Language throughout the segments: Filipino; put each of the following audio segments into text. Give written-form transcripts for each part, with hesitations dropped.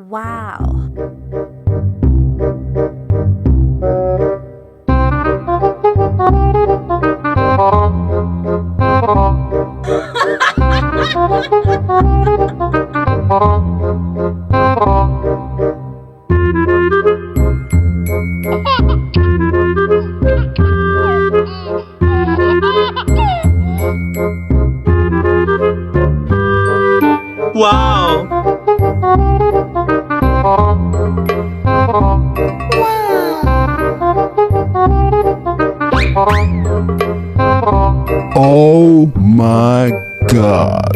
Wow! Wow! Oh my god.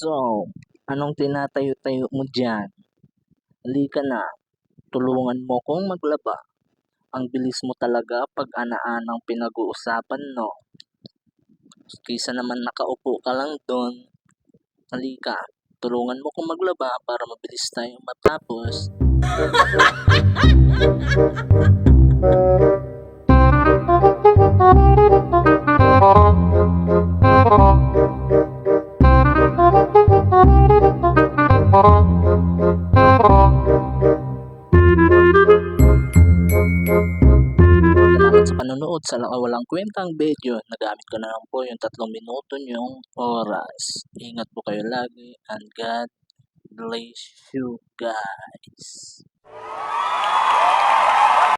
So, anong tinatayo-tayo mo dyan? Halika na, tulungan mo kong maglaba. Ang bilis mo talaga pag ana-anang pinag-uusapan, no? Kaysa naman nakaupo ka lang doon. Halika, tulungan mo kong maglaba para mabilis tayong matapos. Salamat sa panonood sa walang kwentang video. Nagamit ko na lang po yung 3 minuto yung oras. Ingat po kayo lagi and God bless you guys.